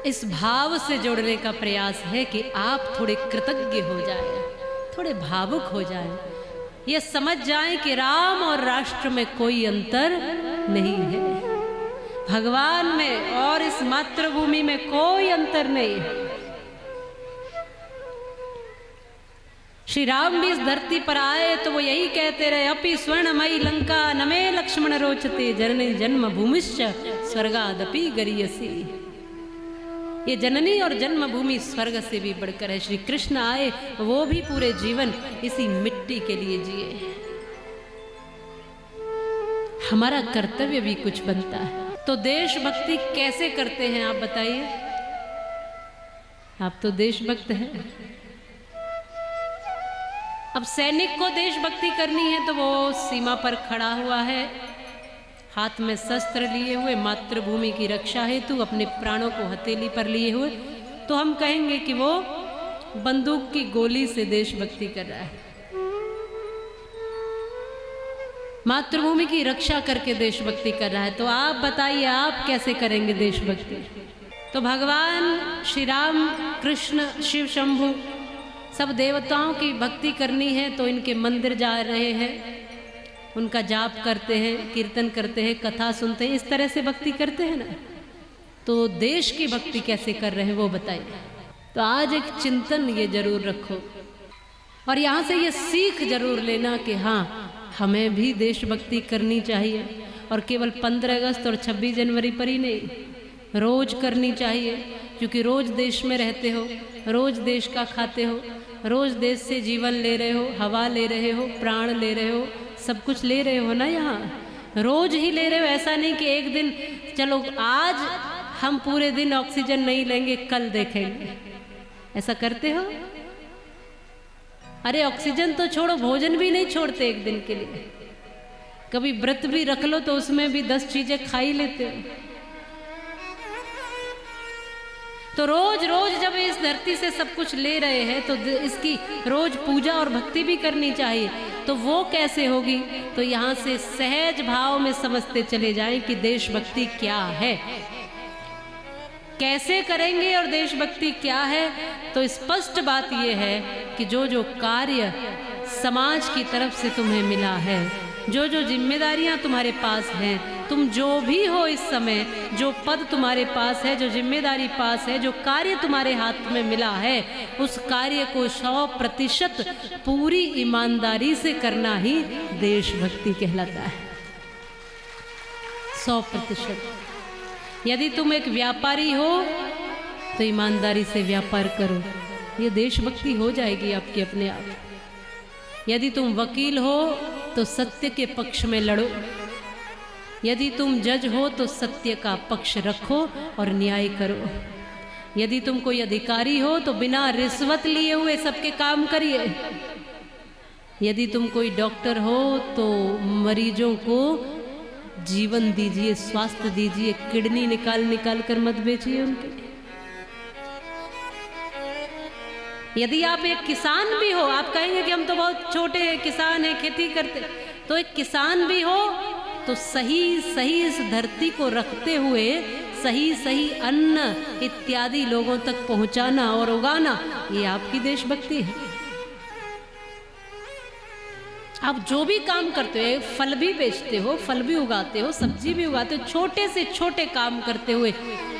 इस भाव से जोड़ने का प्रयास है कि आप थोड़े कृतज्ञ हो जाएं, थोड़े भावुक हो जाएं, ये समझ जाएं कि राम और राष्ट्र में कोई अंतर नहीं है, भगवान में और इस मातृभूमि में कोई अंतर नहीं है। श्री राम भी इस धरती पर आए तो वो यही कहते रहे, अपि स्वर्णमयी लंका नमे लक्ष्मण रोचते, जननी जन्म भूमिश्च स्वर्गादपि गरीयसी। ये जननी और जन्मभूमि स्वर्ग से भी बढ़कर है। श्री कृष्ण आए, वो भी पूरे जीवन इसी मिट्टी के लिए जिए। हमारा कर्तव्य भी कुछ बनता है। तो देशभक्ति कैसे करते हैं आप बताइए? आप तो देशभक्त हैं। अब सैनिक को देशभक्ति करनी है तो वो सीमा पर खड़ा हुआ है, हाथ में शस्त्र लिए हुए, मातृभूमि की रक्षा हेतु अपने प्राणों को हथेली पर लिए हुए, तो हम कहेंगे कि वो बंदूक की गोली से देशभक्ति कर रहा है। मातृभूमि की रक्षा करके देशभक्ति कर रहा है। तो आप बताइए, आप कैसे करेंगे देशभक्ति? तो भगवान श्री राम, कृष्ण, शिव शंभु, सब देवताओं की भक्ति करनी है तो इनके मंदिर जा रहे हैं, उनका जाप करते हैं, कीर्तन करते हैं, कथा सुनते हैं, इस तरह से भक्ति करते हैं ना। तो देश की भक्ति कैसे कर रहे हैं वो बताइए। तो आज एक चिंतन ये जरूर रखो और यहाँ से ये सीख जरूर लेना कि हाँ, हमें भी देशभक्ति करनी चाहिए, और केवल 15 अगस्त और 26 जनवरी पर ही नहीं, रोज करनी चाहिए, क्योंकि रोज देश में रहते हो, रोज देश का खाते हो, रोज देश से जीवन ले रहे हो, हवा ले रहे हो, प्राण ले रहे हो, सब कुछ ले रहे हो ना, यहाँ रोज ही ले रहे हो। ऐसा नहीं कि एक दिन चलो आज हम पूरे दिन ऑक्सीजन नहीं लेंगे, कल देखेंगे, ऐसा करते हो? अरे ऑक्सीजन तो छोड़ो, भोजन भी नहीं छोड़ते एक दिन के लिए। कभी व्रत भी रख लो तो उसमें भी 10 चीजें खा ही लेते हो। तो रोज रोज जब इस धरती से सब कुछ ले रहे हैं तो इसकी रोज पूजा और भक्ति भी करनी चाहिए। तो वो कैसे होगी? तो यहाँ से सहज भाव में समझते चले जाएं कि देशभक्ति क्या है, कैसे करेंगे और देशभक्ति क्या है। तो स्पष्ट बात यह है कि जो जो कार्य समाज की तरफ से तुम्हें मिला है, जो जो जिम्मेदारियां तुम्हारे पास हैं, तुम जो भी हो इस समय, जो पद तुम्हारे पास है, जो जिम्मेदारी पास है, जो कार्य तुम्हारे हाथ में मिला है, उस कार्य को 100% पूरी ईमानदारी से करना ही देशभक्ति कहलाता है। 100%। यदि तुम एक व्यापारी हो तो ईमानदारी से व्यापार करो, ये देशभक्ति हो जाएगी आपकी अपने आप। यदि तुम वकील हो तो सत्य के पक्ष में लड़ो, यदि तुम जज हो तो सत्य का पक्ष रखो और न्याय करो। यदि तुम कोई अधिकारी हो तो बिना रिश्वत लिए हुए सबके काम करिए। यदि तुम कोई डॉक्टर हो तो मरीजों को जीवन दीजिए, स्वास्थ्य दीजिए, किडनी निकाल निकाल कर मत बेचिए उनके। यदि आप एक किसान भी हो, आप कहेंगे कि हम तो बहुत छोटे किसान हैं, खेती करते, तो एक किसान भी हो तो सही सही इस धरती को रखते हुए सही सही अन्न इत्यादि लोगों तक पहुंचाना और उगाना, ये आपकी देशभक्ति है। आप जो भी काम करते हो, फल भी बेचते हो, फल भी उगाते हो, सब्जी भी उगाते हो, छोटे से छोटे काम करते हुए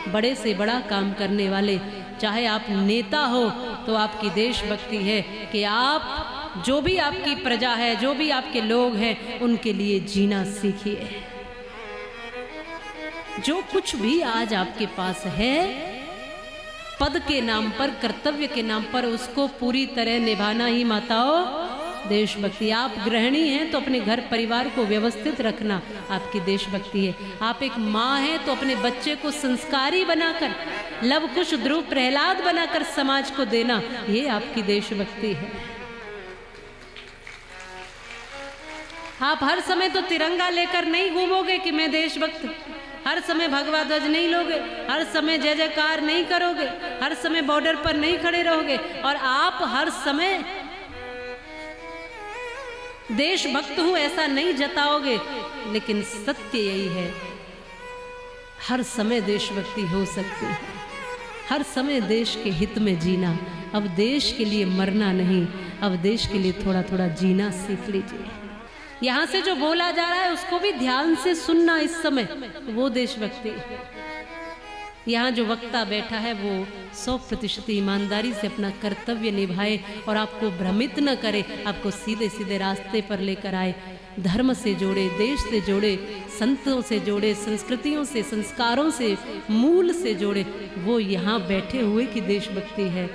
बड़े से बड़ा काम करने वाले, चाहे आप नेता हो तो आपकी देशभक्ति है कि आप जो भी आपकी प्रजा है, जो भी आपके लोग हैं, उनके लिए जीना सीखिए। जो कुछ भी आज आपके पास है, पद के नाम पर, कर्तव्य के नाम पर, उसको पूरी तरह निभाना ही माताओं देशभक्ति। आप गृहिणी हैं तो अपने घर परिवार को व्यवस्थित रखना आपकी देशभक्ति है। आप एक माँ हैं तो अपने बच्चे को संस्कारी बनाकर, लव कुश ध्रुव प्रहलाद बनाकर समाज को देना, ये आपकी देशभक्ति है। आप हर समय तो तिरंगा लेकर नहीं घूमोगे कि मैं देशभक्त, हर समय भगवा ध्वज नहीं लोगे, हर समय जय जयकार नहीं करोगे, हर समय बॉर्डर पर नहीं खड़े रहोगे, और आप हर समय देशभक्त हूं ऐसा नहीं जताओगे। लेकिन सत्य यही है, हर समय देशभक्ति हो सकती है। हर समय देश के हित में जीना। अब देश के लिए मरना नहीं, अब देश के लिए थोड़ा थोड़ा जीना सीख लीजिए। यहाँ से जो बोला जा रहा है उसको भी ध्यान से सुनना इस समय, वो देशभक्ति। यहाँ जो वक्ता बैठा है वो 100% ईमानदारी से अपना कर्तव्य निभाए और आपको भ्रमित न करे, आपको सीधे सीधे रास्ते पर लेकर आए, धर्म से जोड़े, देश से जोड़े, संतों से जोड़े, संस्कृतियों से, संस्कारों से, मूल से जोड़े। वो यहाँ बैठे हुए की देशभक्ति है,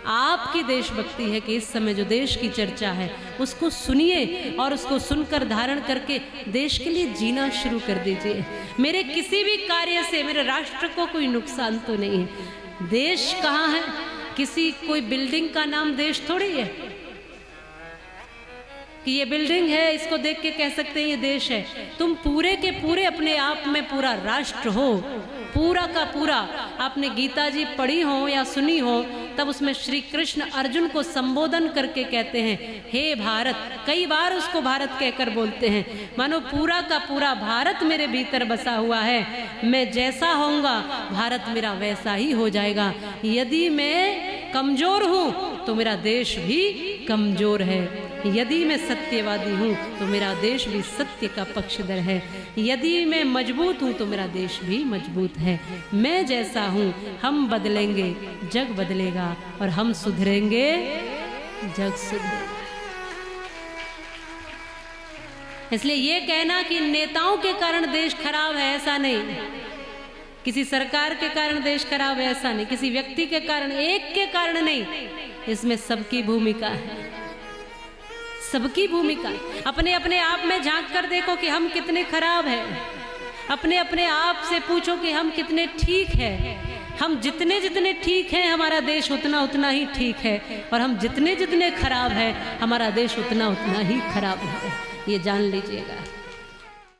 आपकी देशभक्ति है कि इस समय जो देश की चर्चा है उसको सुनिए और उसको सुनकर धारण करके देश के लिए जीना शुरू कर दीजिए। मेरे किसी भी कार्य से मेरे राष्ट्र को कोई नुकसान तो नहीं है। देश कहाँ है? किसी कोई बिल्डिंग का नाम देश थोड़ी है कि ये बिल्डिंग है, इसको देख के कह सकते हैं ये देश है। तुम पूरे के पूरे अपने आप में पूरा राष्ट्र हो, पूरा का पूरा। आपने गीता जी पढ़ी हो या सुनी हो, तब उसमें श्री कृष्ण अर्जुन को संबोधन करके कहते हैं हे भारत, कई बार उसको भारत कहकर बोलते हैं। मानो पूरा का पूरा भारत मेरे भीतर बसा हुआ है, मैं जैसा होऊंगा भारत मेरा वैसा ही हो जाएगा। यदि मैं कमजोर हूँ तो मेरा देश भी कमजोर है, यदि मैं सत्यवादी हूँ तो मेरा देश भी सत्य का पक्षधर है, यदि मैं मजबूत हूँ तो मेरा देश भी मजबूत है। मैं जैसा हूँ, हम बदलेंगे जग बदलेगा, और हम सुधरेंगे जग सुधरेगा। इसलिए ये कहना कि नेताओं के कारण देश खराब है, ऐसा नहीं। किसी सरकार के कारण देश खराब है, ऐसा नहीं। किसी व्यक्ति के कारण, एक के कारण नहीं। इसमें सबकी भूमिका है, सबकी भूमिका। अपने अपने आप में झांक कर देखो कि हम कितने खराब हैं, अपने अपने आप से पूछो कि हम कितने ठीक हैं। हम जितने जितने ठीक हैं हमारा देश उतना उतना ही ठीक है, और हम जितने जितने खराब हैं हमारा देश उतना उतना ही खराब है। ये जान लीजिएगा।